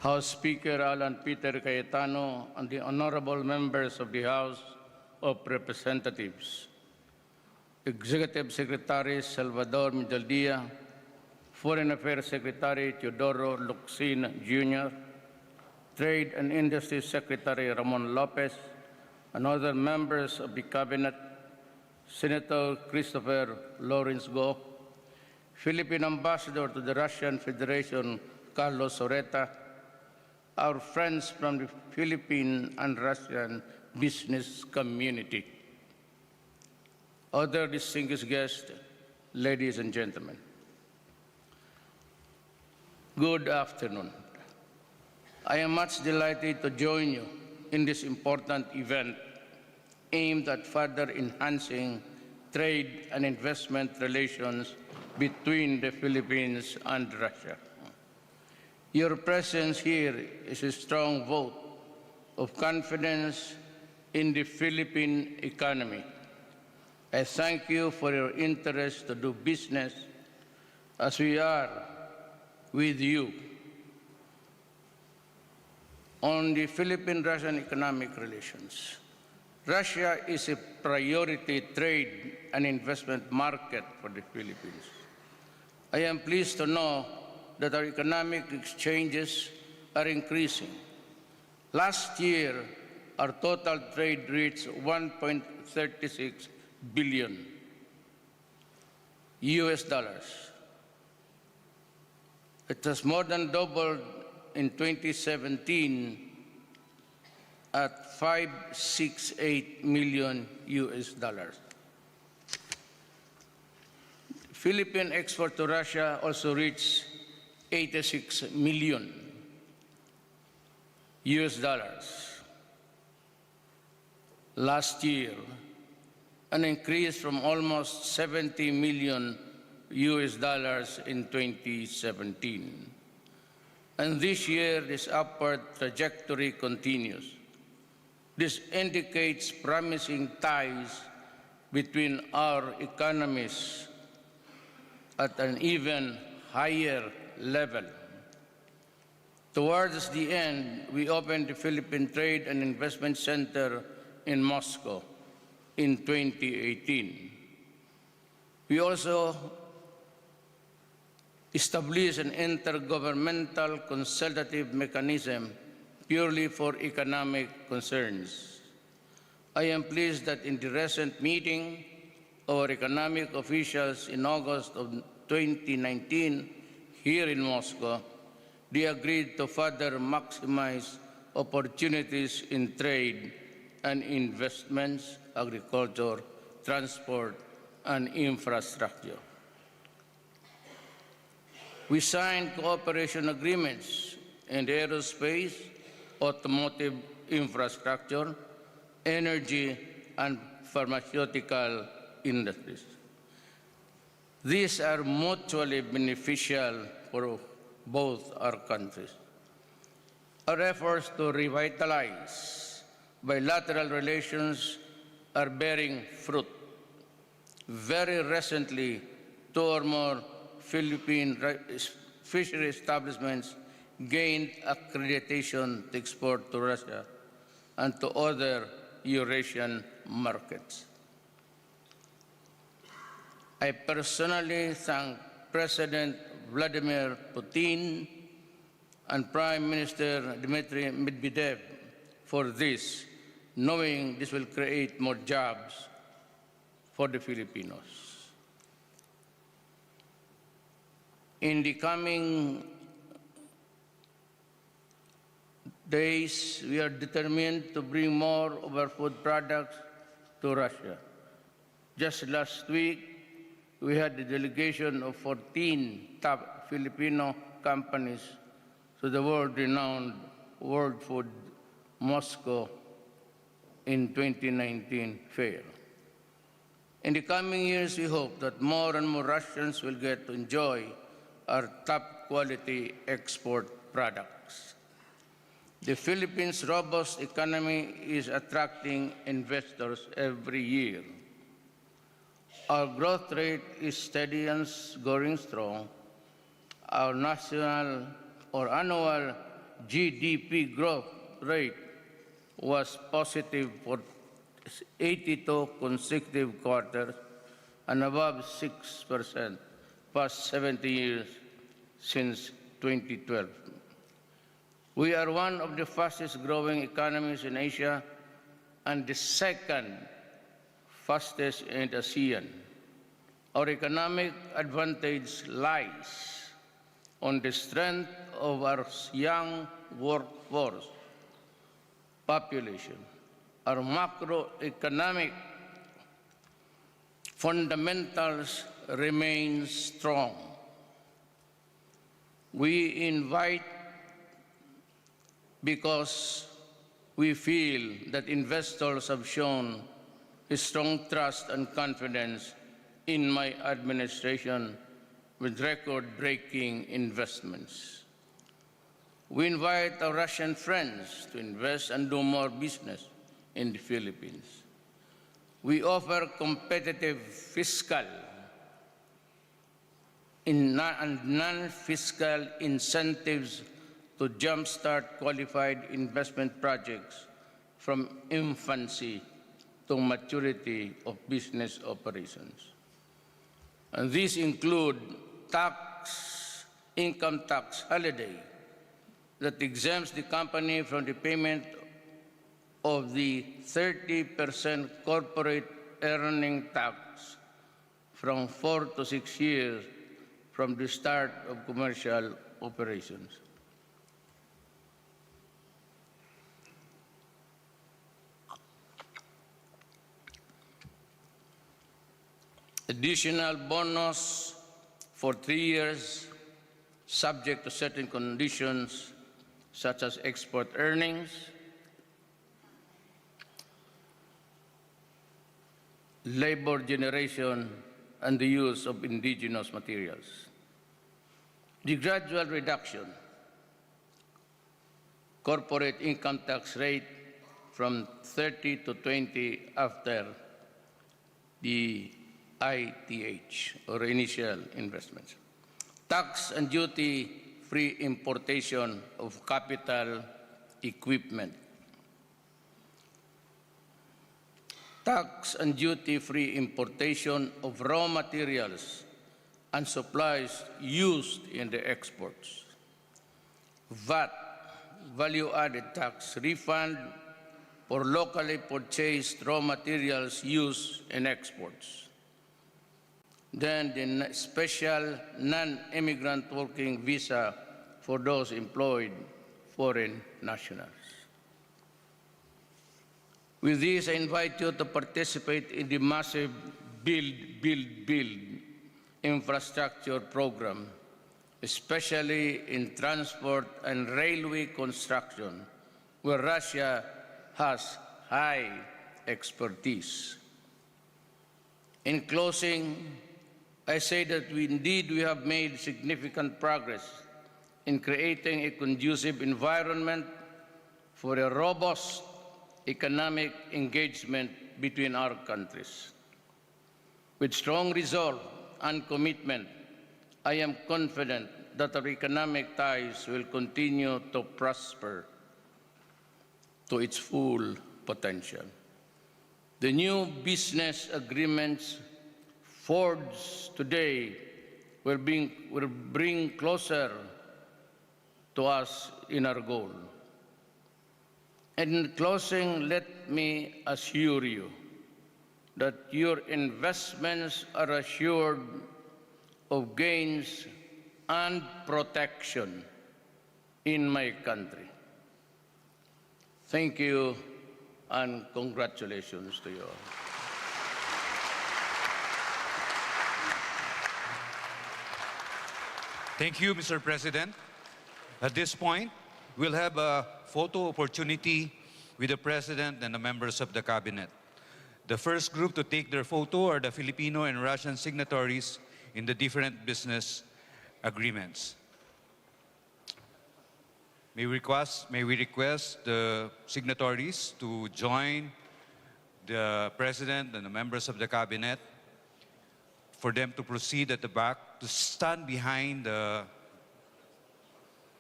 House Speaker Alan Peter Cayetano, and the honorable members of the House of Representatives, Executive Secretary Salvador Medaldia, Foreign Affairs Secretary Teodoro Locsin Jr., Trade and Industry Secretary Ramon Lopez, and other members of the Cabinet, Senator Christopher Lawrence Go, Philippine Ambassador to the Russian Federation Carlos Oreta, our friends from the Philippine and Russian business community, other distinguished guests, ladies and gentlemen. Good afternoon. I am much delighted to join you in this important event aimed at further enhancing trade and investment relations between the Philippines and Russia. Your presence here is a strong vote of confidence in the Philippine economy. I thank you for your interest to do business as we are with you. On the Philippine-Russian economic relations, Russia is a priority trade and investment market for the Philippines. I am pleased to know that our economic exchanges are increasing. Last year, our total trade reached $1.36 billion US dollars. It has more than doubled in 2017 at $568 million US dollars. Philippine export to Russia also reached 86 million US dollars last year, an increase from almost 70 million US dollars in 2017. And this year, this upward trajectory continues. This indicates promising ties between our economies at an even higher level. Towards the end, we opened the Philippine Trade and Investment Center in Moscow in 2018. We also established an intergovernmental consultative mechanism purely for economic concerns. I am pleased that in the recent meeting, our economic officials in August of 2019 here in Moscow, they agreed to further maximize opportunities in trade and investments, agriculture, transport, and infrastructure. We signed cooperation agreements in the aerospace, automotive infrastructure, energy, and pharmaceutical industries. These are mutually beneficial for both our countries. Our efforts to revitalize bilateral relations are bearing fruit. Very recently, 2 or more Philippine fishery establishments gained accreditation to export to Russia and to other Eurasian markets. I personally thank President Vladimir Putin and Prime Minister Dmitry Medvedev for this, knowing this will create more jobs for the Filipinos. In the coming days, we are determined to bring more of our food products to Russia. Just last week, we had a delegation of 14 top Filipino companies to the world-renowned World Food Moscow in 2019 fair. In the coming years, we hope that more and more Russians will get to enjoy our top-quality export products. The Philippines' robust economy is attracting investors every year. Our growth rate is steady and going strong. Our national or annual GDP growth rate was positive for 82 consecutive quarters and above 6% past 70 years since 2012. We are one of the fastest growing economies in Asia and the second fastest in ASEAN. Our economic advantage lies on the strength of our young workforce population. Our macroeconomic fundamentals remain strong. We invite because we feel that investors have shown a strong trust and confidence in my administration with record-breaking investments. We invite our Russian friends to invest and do more business in the Philippines. We offer competitive fiscal and non-fiscal incentives to jumpstart qualified investment projects from infancy to maturity of business operations. And these include income tax holiday that exempts the company from the payment of the 30% corporate earning tax from 4 to 6 years from the start of commercial operations. Additional bonus for 3 years, subject to certain conditions, such as export earnings, labor generation, and the use of indigenous materials. The gradual reduction, corporate income tax rate from 30 to 20 after the ITH, or initial investments. Tax and duty-free importation of capital equipment. Tax and duty-free importation of raw materials and supplies used in the exports. VAT, value-added tax refund for locally purchased raw materials used in exports. Then the special non-immigrant working visa for those employed foreign nationals. With this, I invite you to participate in the massive build infrastructure program, especially in transport and railway construction, where Russia has high expertise. In closing, I say that we have made significant progress in creating a conducive environment for a robust economic engagement between our countries. With strong resolve and commitment, I am confident that our economic ties will continue to prosper to its full potential. The new business agreements forged today will bring closer to us in our goal. In closing, let me assure you that your investments are assured of gains and protection in my country. Thank you and congratulations to you all. Thank you, Mr. President. At this point, we'll have a photo opportunity with the President and the members of the Cabinet. The first group to take their photo are the Filipino and Russian signatories in the different business agreements. May we request the signatories to join the President and the members of the Cabinet for them to proceed at the back, to stand behind the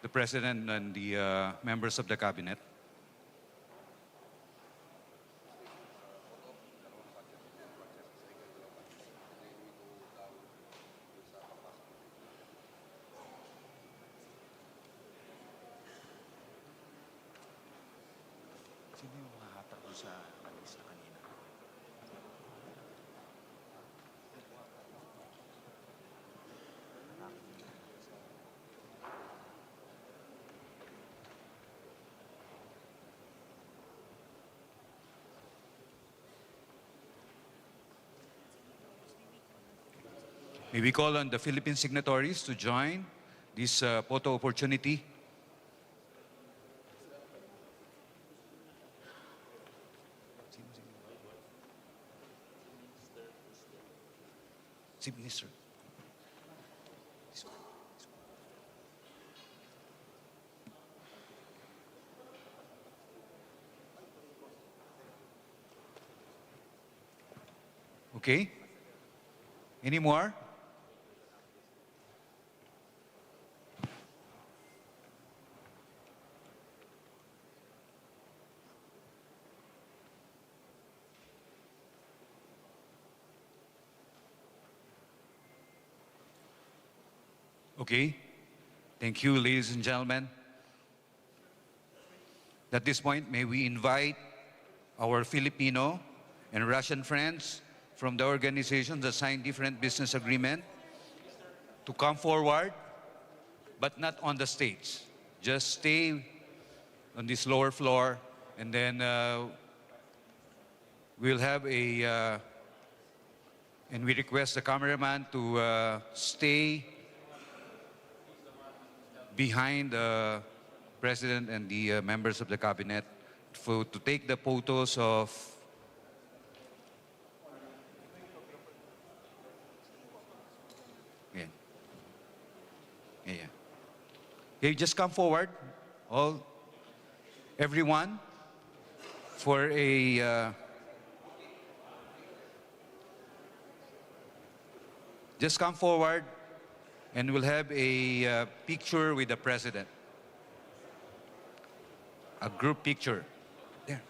the President and the members of the Cabinet. Sino yung hahatak doon sa lista kanina? May we call on the Philippine signatories to join this photo opportunity. Si Minister. Okay. Any more? Okay. Thank you, ladies and gentlemen. At this point, may we invite our Filipino and Russian friends from the organizations that signed different business agreement to come forward, but not on the stage. Just stay on this lower floor, and then we'll have and we request the cameraman to stay behind the President and the members of the Cabinet to take the photos of yeah. Yeah, yeah. Okay, just come forward, everyone, for a just come forward, and we'll have a picture with the President. A group picture. There.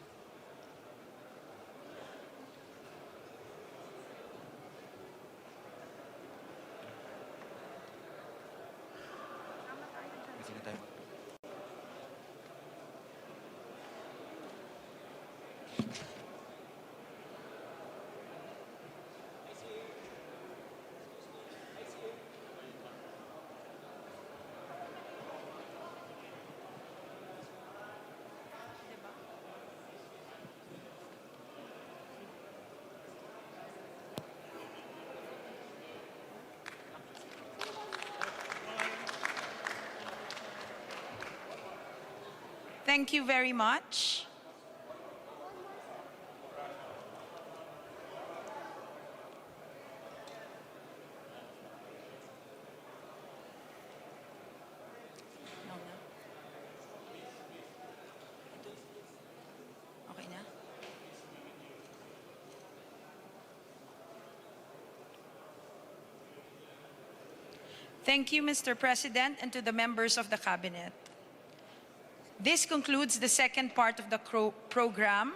Thank you very much. Okay na? Thank you, Mr. President, and to the members of the Cabinet. This concludes the second part of the program.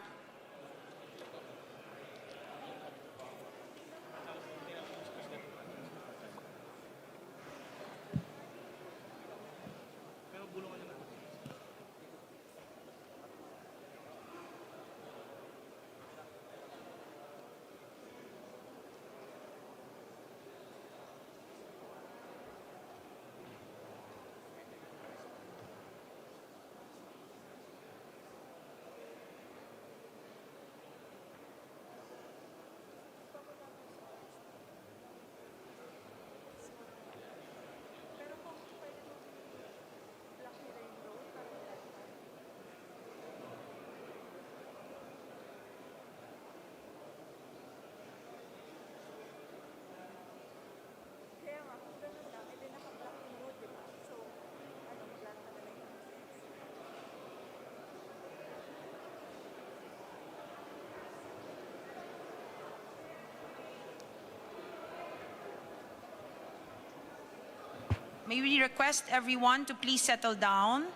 may we request everyone to please settle down?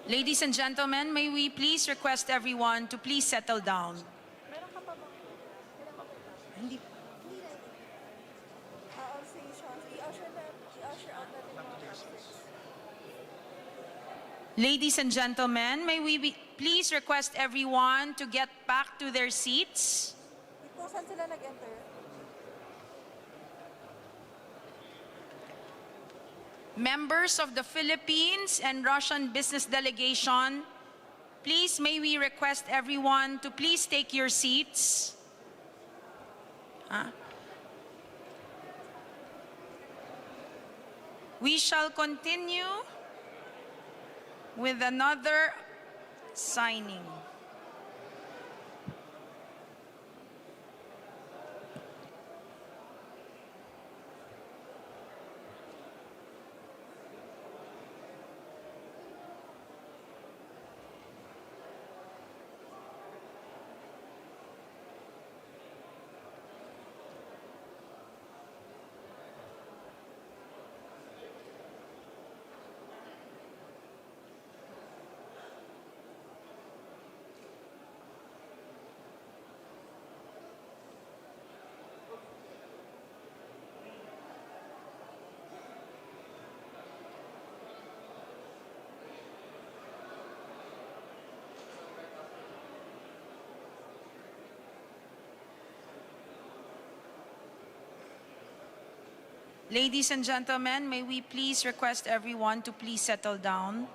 Ladies and gentlemen, may we please request everyone to please settle down? Ladies and gentlemen, may we please request everyone to get back to their seats? Kung saan sila nag-enter? Members of the Philippines and Russian business delegation, please may we request everyone to please take your seats? We shall continue with another signing. Ladies and gentlemen, may we please request everyone to please settle down?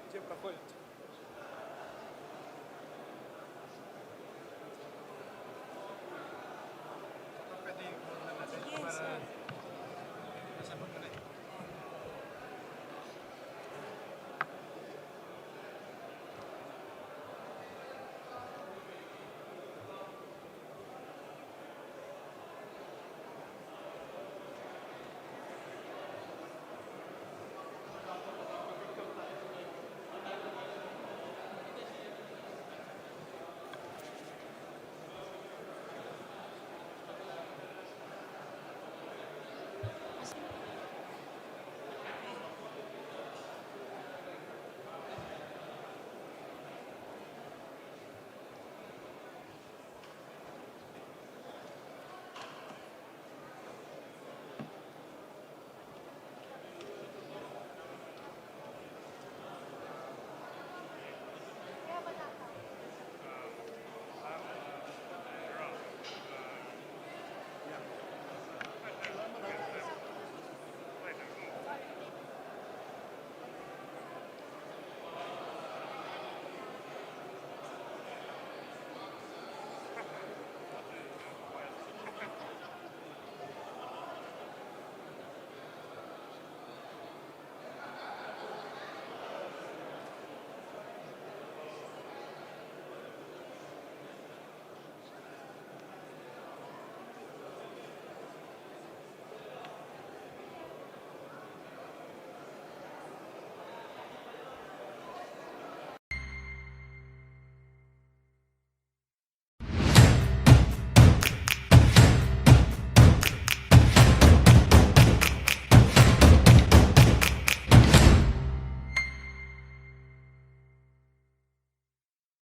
TheDuterteProject.